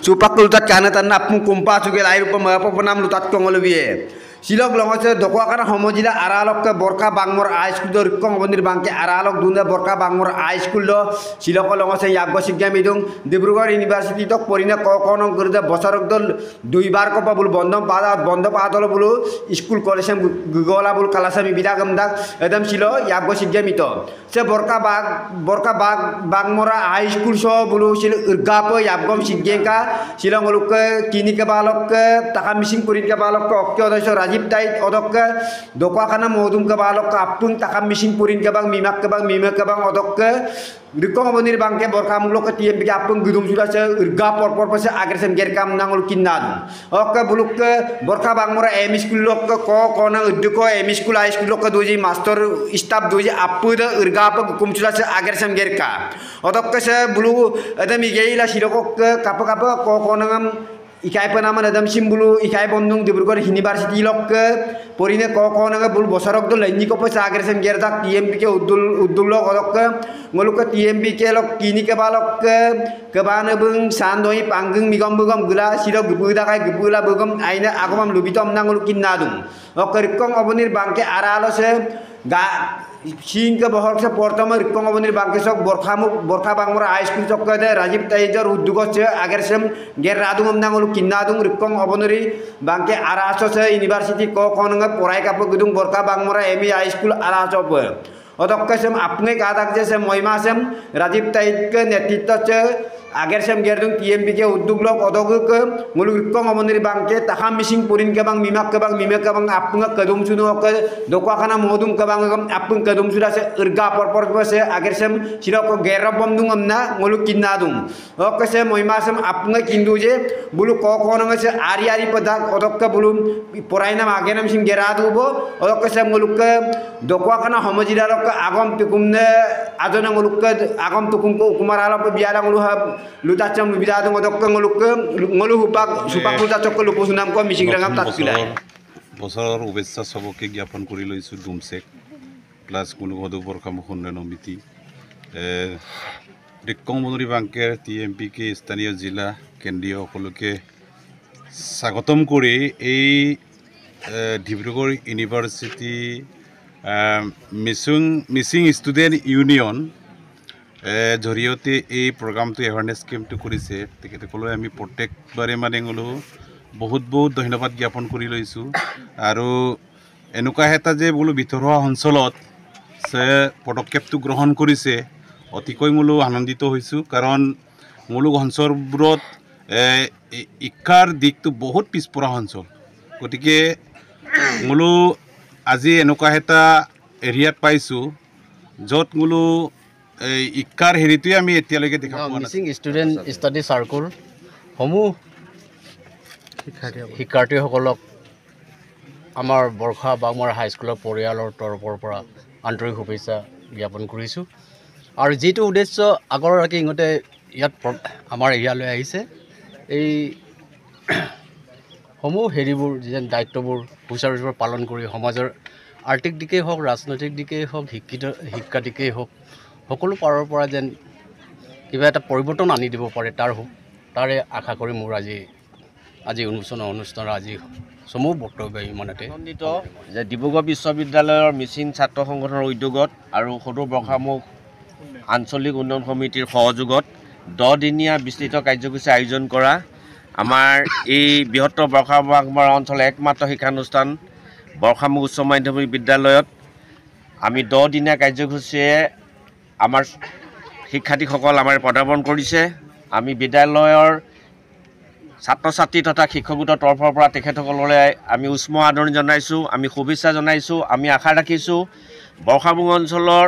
supak lutat kana tan apung kumpa suge lair pemenam lutat kongolubie silok longose dokwa kana homojila aralok ke borka bangmor high school do rikkong bondir bangke aralok dunda borka bangmor high school do silok longose yaggo sigya midung Dibrugarh University tok porina kokonong gurda bosarok dol duibar ko pabul bondo pada bulu school college gugola bul kalasami bidagam dak edam silo yaggo sigya mito se borka bag bangmora high school so bulu sil urgapo yagom siggengka silong oluk kini ke balok ke takam mising purin ke balok ke okyo doso Rajib Tait odok ke dokwa kana modum ke balok ke apung takam mising purin ke bang mimak ke bang odok ke Rikong bonir bangke borka mulok ke TMP ke apung gudum sudah se urga por pase agar sem ger kam nangul kinnad oke buluk ke borka bangmora emi school lok ke ko nang uddu ko emi school high school lok ke doji master staff doji apu de urga pa kum sudah se agar sem ger ka odok ke se bulu adam igei la silok ke kapa ko nangam ikai penaman adam simbulu ikai bondung Dibrugarh University lok ke porine ko nanga bul bosarok do lenyi ko pa agar sem ger dak TMP ke uddul lok odok ke ngoluk ke TMP ke lok kini ke balok ke bana bung sandoi panggung migom gula siro gebuda kai gebula bugam aina akomam lubitom nangul kinnadum ok rikkong obonir bangke aralo se ga Sing ke bahor se portama rikkong obonir bangke sok borka bangmora high school sok ke Rajib Taijar uddugo se agar sem ger radum nangul kinnadum rikkong oboniri bangke araso se university ko nanga porai kapo gudung borka bangmora emi high school araso pe odok ke sem apne kadak je sem moima sem Rajib Tait ke netitto se agar sem gerdung TMP ke uddug lok odog ke ngulu rikkong oboniri bangke takam mising purin ke bang mimak ke bang apunga kedum sunu ke dokwa kana modum ke bang apung kedum sudah se urga por se agar sem silo ko gerra bomdung amna ngulu kinnadum ok se moima sem apunga kindu je bulu ko nang se ari padak odok ke bulu poraina magenam sim geradu bo odok ke sem ngulu ke dokwa kana homojira lok agam tukumne adona ngulu ke agam tukum ko kumarala pe biara ngulu lutacam bidadung odok ke ngulu hupak supak lutacok ke lupu sunam ko mising rangam tatpilai বছৰৰ শুভেচ্ছা সবকে জ্ঞাপন কৰি লৈছোঁ ডুমচেক plus কোনো সদৌ বৰ্ষা মুখণ্ডন সমিতি ৰিক্কং বনৰী বাংকেৰ TMP কে স্থানীয় জিলা কেন্দ্ৰীয় সকলোকে স্বাগতম কৰি এই Dibrugarh university Mising student union জৰিয়তে এই প্ৰগ্ৰামটো এৱাৰনেছ কেম্পটো কৰিছে তেখেতসকলক আমি প্ৰত্যেকবাৰে মানে বহুত ধন্যবাদ জ্ঞাপন কৰি লৈছোঁ আৰু এনেকুৱা এটা যে বোলো ভিতৰুৱা অঞ্চলত সে পদক্ষেপটো গ্ৰহণ কৰিছে অতিকৈ আনন্দিত হৈছোঁ কাৰণ অঞ্চলবোৰত শিক্ষাৰ দিশটো বহুত পিছপৰা অঞ্চল গতিকে আজি এনেকুৱা এটা এৰিয়াত পাইছোঁ য'ত শিক্ষাৰ হেৰিটোৱে আমি এতিয়ালৈকে দেখা পোৱা নাই মিচিং ষ্টুডেণ্ট ষ্টাডি চাৰ্কুল সমূহ শিক্ষাৰ্থীসকলক আমাৰ বৰ্ষা বাংমৰা হাইস্কুলৰ পৰিয়ালৰ তৰফৰ পৰা আন্তৰিক শুভেচ্ছা জ্ঞাপন কৰিছোঁ আৰু যিটো উদ্দেশ্য আগৰগৰাকী ইহঁতে ইয়াত আমাৰ এৰিয়ালৈ আহিছে এই সমূহ হেৰিবোৰ যেন দায়িত্ববোৰ সুচাৰুৰূপে পালন কৰি সমাজৰ আৰ্থিক দিশেই হওক ৰাজনৈতিক দিশেই হওক শিক্ষা দিশেই হওক সকলো পাৰৰ পৰা যেন কিবা এটা পৰিৱৰ্তন আনি দিব পাৰে তাৰে আশা কৰি মোৰ আজি অনুষ্ঠানৰ আজি সমূহ বক্তব্য ইমানতে আনন্দিত যে ডিব্ৰুগড় বিশ্ববিদ্যালয়ৰ মিচিং ছাত্ৰ সংগঠনৰ উদ্যোগত আৰু সদৌ বৰ্ষামুখ আঞ্চলিক উন্নয়ন সমিতিৰ সহযোগত 10 দিনীয়া বিস্তৃত কাৰ্যসূচী আয়োজন কৰা আমাৰ এই বৃহত্তৰ বৰ্ষা বাংমৰা অঞ্চলৰ একমাত্ৰ শিক্ষানুষ্ঠান বৰ্ষামুখ উচ্চ মাধ্যমিক বিদ্যালয়ত আমি 10 দিনীয়া কাৰ্যসূচীয়ে আমাৰ শিক্ষাৰ্থীসকল আমাৰ পদাৰ্পণ কৰিছে আমি বিদ্যালয়ৰ ছাত্ৰ ছাত্ৰী তথা শিক্ষক গোটৰ তৰফৰ পৰা তেখেতসকললৈ আমি উষ্ম আদৰণি জনাইছোঁ আমি শুভেচ্ছা জনাইছোঁ আমি আশা ৰাখিছোঁ বৰ্ষামুখ অঞ্চলৰ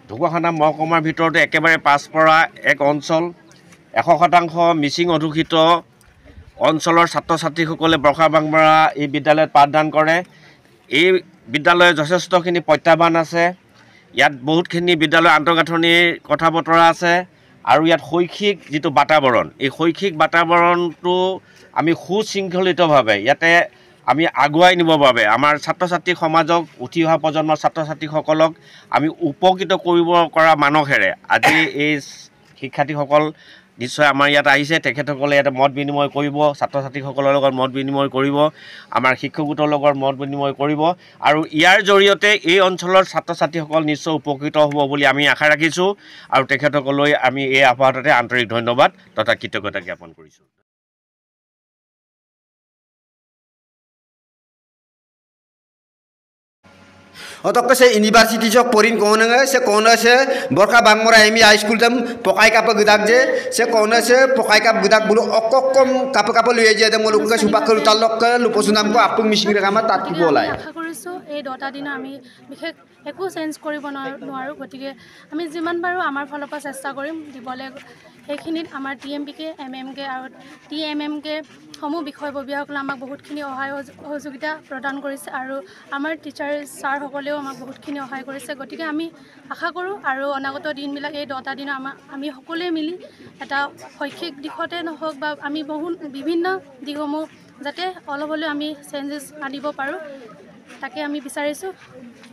ঢকুৱাখানা মহকুমাৰ ভিতৰতে একেবাৰে পাছপৰা এক অঞ্চল 100% মিচিং অধ্যুষিত অঞ্চলৰ ছাত্ৰ ছাত্ৰীসকলে বৰ্ষা বাংমৰা এই বিদ্যালয়ত পাঠদান কৰে এই বিদ্যালয়ৰ যথেষ্টখিনি প্ৰত্যাহ্বান আছে ইয়াত বহুতখিনি বিদ্যালয়ৰ আন্তঃগাঁথনিৰ কথা বতৰা আছে আৰু ইয়াত শৈক্ষিক যিটো বাতাবৰণ এই শৈক্ষিক বাতাবৰণটো আমি সুশৃংখলিতভাৱে ইয়াতে আমি আগুৱাই নিবৰ বাবে আমাৰ ছাত্ৰ ছাত্ৰী সমাজক উঠি অহা প্ৰজন্মৰ ছাত্ৰ ছাত্ৰীসকলক আমি উপকৃত কৰিব কৰা মানসেৰে আজি এই শিক্ষাৰ্থীসকল নিশ্চয় আমাৰ ইয়াত আহিছে তেখেতসকলে ইয়াতে মত বিনিময় কৰিব ছাত্ৰ ছাত্ৰীসকলৰ লগত মত বিনিময় কৰিব আমাৰ শিক্ষক গোটৰ লগত মত বিনিময় কৰিব আৰু ইয়াৰ জৰিয়তে এই অঞ্চলৰ ছাত্ৰ ছাত্ৰীসকল নিশ্চয় উপকৃত হ'ব বুলি আমি আশা ৰাখিছোঁ আৰু তেখেতসকললৈ আমি এই আহ্বানতে আন্তৰিক ধন্যবাদ তথা কৃতজ্ঞতা জ্ঞাপন কৰিছোঁ Otak se university jok porin kona se borka bangmora emi high school tam pokai kapa gudak je se kona se pokai kap gudak bulu okokkom kapa luye je dem luka supakal talok ke luposunam ko apung mishing rekama tat ki bolai আশা কৰিছোঁ এই 10টা দিন আমি বিশেষ একো change কৰিব নোৱাৰো গতিকে আমি যিমান পাৰো আমাৰ ফালৰ পৰা চেষ্টা কৰিম দিবলৈ সেইখিনিত আমাৰ টিএমপিকে এমএমকে আৰু টিএমএমকে সমূহ বিষয়ববীয়াসকলে আমাক বহুতখিনি সহায় সহযোগিতা প্ৰদান কৰিছে আৰু আমাৰ টিচাৰ ছাৰসকলেও আমাক বহুতখিনি সহায় কৰিছে গতিকে আমি আশা কৰোঁ আৰু অনাগত দিনবিলাক এই 10টা দিন আমি সকলোৱে মিলি এটা শৈক্ষিক দিশতে নহওক বা আমি বিভিন্ন দিশসমূহ যাতে অলপ হ'লেও আমি চেঞ্জেছ আনিব পাৰোঁ তাকে আমি বিচাৰিছোঁ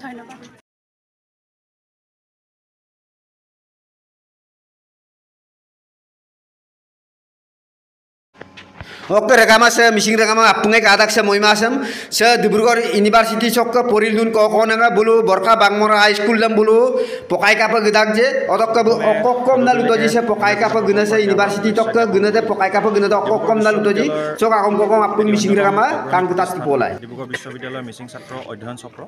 ধন্যবাদ Oke rekama se mishing rekama apungai kadak se moima sem se Dibrugarh University sok porilun ko nanga bulu borka bangmora high school dam bulu pokai kapa gedak je otok okokkom na lutoji se pokai kapa guna se university tok guna de pokai kapa guna de okokkom na lutoji sok akom kokong apun mishing rekama kan kutas tipolai Dibrugarh বিশ্ববিদ্যালয়ৰ মিচিং ছাত্ৰ অধ্যয়ন চক্ৰ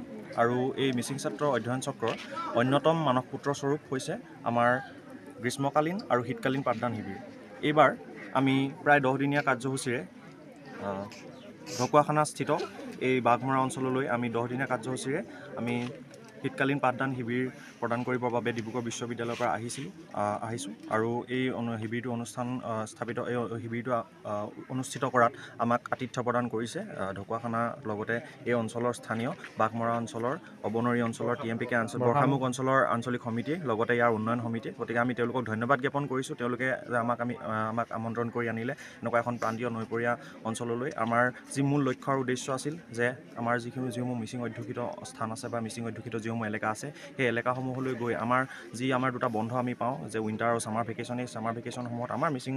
আৰু এই মিচিং ছাত্ৰ অধ্যয়ন চক্ৰৰ অন্যতম মানস পুত্ৰ স্বৰূপ হৈছে আমাৰ গ্ৰীষ্মকালীন আৰু শীতকালীন পাঠদান শিবিৰ এইবাৰ আমি প্ৰায় 10 দিনীয়া কাৰ্যসূচীৰে ঢকুৱাখানাস্থিত এই বাঘমৰা অঞ্চললৈ আমি 10 দিনীয়া কাৰ্যসূচীৰে আমি শীতকালীন পাঠদান শিবিৰ প্ৰদান কৰিবৰ বাবে ডিব্ৰুগড় বিশ্ববিদ্যালয়ৰ পৰা আহিছোঁ আৰু এই শিবিৰটো শিবিৰটো অনুষ্ঠিত কৰাত আমাক আতিথ্য প্ৰদান কৰিছে ঢকুৱাখানাৰ লগতে এই অঞ্চলৰ স্থানীয় বাঘমৰা অঞ্চলৰ অবনৰী অঞ্চলৰ টিএমপিকে বৰখামুখ অঞ্চলৰ আঞ্চলিক সমিতি লগতে ইয়াৰ উন্নয়ন সমিতি গতিকে আমি তেওঁলোকক ধন্যবাদ জ্ঞাপন কৰিছোঁ তেওঁলোকে আমাক আমন্ত্ৰণ কৰি আনিলে এনেকুৱা এখন প্ৰান্তীয় নৈপৰীয়া অঞ্চললৈ আমাৰ যি মূল লক্ষ্য আৰু উদ্দেশ্য আছিল যে আমাৰ যিসমূহ মিচিং অধ্যুষিত স্থান আছে বা মিচিং অধ্যুষিত যিসমূহ এলেকা আছে সেই এলেকাসমূহলৈ গৈ আমাৰ দুটা বন্ধ আমি পাওঁ যে উইণ্টাৰ আৰু ছামাৰ ভেকেশ্যন এই ছামাৰ ভেকেশ্যনসমূহত আমাৰ মিচিং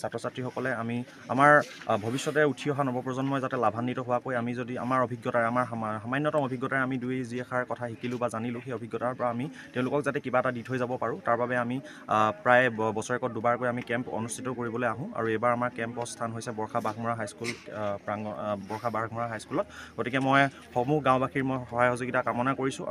ছাত্ৰ ছাত্ৰীসকলে আমি আমাৰ ভৱিষ্যতে উঠি অহা নৱপ্ৰজন্মই যাতে লাভান্বিত হোৱাকৈ আমি যদি আমাৰ অভিজ্ঞতাৰে আমাৰ সামান্যতম অভিজ্ঞতাৰে আমি যি এষাৰ কথা শিকিলোঁ বা জানিলোঁ সেই অভিজ্ঞতাৰ পৰা আমি তেওঁলোকক যাতে কিবা এটা দি থৈ যাব পাৰোঁ তাৰ বাবে আমি প্ৰায় বছৰেকত দুবাৰকৈ আমি কেম্প অনুষ্ঠিত কৰিবলৈ আহোঁ আৰু এইবাৰ আমাৰ কেম্পৰ স্থান হৈছে বৰ্ষা বাঘমৰা হাইস্কুল বৰ্ষা বাঘমৰা হাইস্কুলত গতিকে মই সমূহ গাঁওবাসীৰ মই সহায় সহযোগিতা কামনা কৰিছোঁ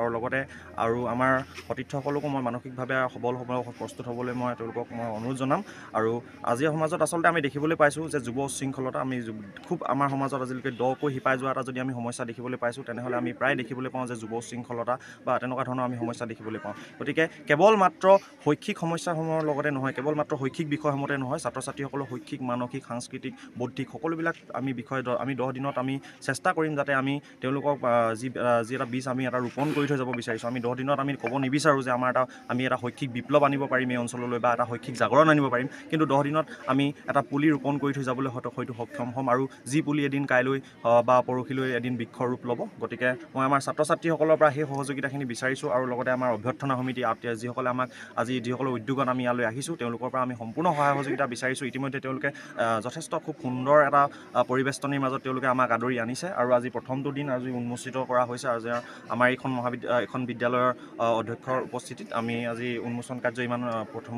আৰু আমাৰ সতীৰ্থসকলকো মই মানসিকভাৱে সবল হ'ব প্ৰস্তুত হ'বলৈ মই তেওঁলোকক মই অনুৰোধ জনাম আৰু আজিৰ সমাজত আচলতে আমি দেখিবলৈ পাইছোঁ যে যুৱ উশৃংখলতা আমি খুব আমাৰ সমাজত আজিলৈকে দকৈ শিপাই যোৱা এটা যদি আমি সমস্যা দেখিবলৈ পাইছোঁ তেনেহ'লে আমি প্ৰায় দেখিবলৈ পাওঁ যে যুৱ উশৃংখলতা বা তেনেকুৱা ধৰণৰ আমি সমস্যা দেখিবলৈ পাওঁ গতিকে কেৱল মাত্ৰ শৈক্ষিক সমস্যাসমূহৰ লগতে নহয় কেৱল মাত্ৰ শৈক্ষিক বিষয়সমূহতে নহয় ছাত্ৰ ছাত্ৰীসকলৰ শৈক্ষিক মানসিক সাংস্কৃতিক বৌদ্ধিক সকলোবিলাক আমি 10 দিনত আমি চেষ্টা কৰিম যাতে আমি তেওঁলোকক যি এটা বীজ আমি এটা ৰোপণ কৰি থৈ যাব বিচাৰিছোঁ আমি 10 দিনত আমি ক'ব নিবিচাৰোঁ যে আমি এটা শৈক্ষিক বিপ্লৱ আনিব পাৰিম এই অঞ্চললৈ বা এটা শৈক্ষিক জাগৰণ আনিব পাৰিম কিন্তু 10 দিনত আমি এটা পুলি ৰোপণ কৰি থৈ যাবলৈ হয়তো সক্ষম হ'ম আৰু যি পুলি এদিন কাইলৈ বা পৰহিলৈ এদিন বৃক্ষৰ ৰূপ ল'ব গতিকে মই আমাৰ ছাত্ৰ ছাত্ৰীসকলৰ পৰা সেই সহযোগিতাখিনি বিচাৰিছোঁ আৰু লগতে আমাৰ অভ্যৰ্থনা সমিতি যিসকলে আমাক যিসকলৰ উদ্যোগত আমি ইয়ালৈ আহিছোঁ তেওঁলোকৰ পৰা আমি সম্পূৰ্ণ সহায় সহযোগিতা বিচাৰিছোঁ ইতিমধ্যে তেওঁলোকে যথেষ্ট খুব সুন্দৰ এটা পৰিবেষ্টনীৰ মাজত তেওঁলোকে আমাক আদৰি আনিছে আৰু আজি প্ৰথমটো দিন আজি উন্মোচিত কৰা হৈছে আৰু আমাৰ এখন বিদ্যালয়ৰ অধ্যক্ষৰ উপস্থিতিত আমি আজি উন্মোচন কাৰ্য প্ৰথম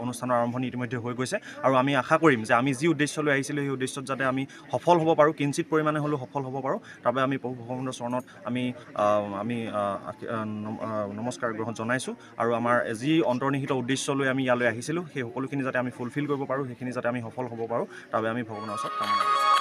অনুষ্ঠানৰ আৰম্ভণি ইতিমধ্যে হৈ গৈছে আৰু আমি আশা কৰিম যে আমি যি উদ্দেশ্যলৈ আহিছিলোঁ সেই উদ্দেশ্যত যাতে আমি সফল হ'ব পাৰোঁ কিঞ্চিত পৰিমাণে হ'লেও সফল হ'ব পাৰোঁ তাৰ বাবে আমি প্ৰভু ভগৱানৰ চৰণত আমি নমস্কাৰ গ্ৰহণ জনাইছোঁ আৰু আমাৰ যি অন্তৰ্নিহিত উদ্দেশ্যলৈ আমি ইয়ালৈ আহিছিলোঁ সেই সকলোখিনি যাতে আমি ফুলফিল কৰিব পাৰোঁ সেইখিনি যাতে আমি সফল হ'ব পাৰোঁ তাৰ বাবে আমি ভগৱানৰ ওচৰত কামনা কৰিছোঁ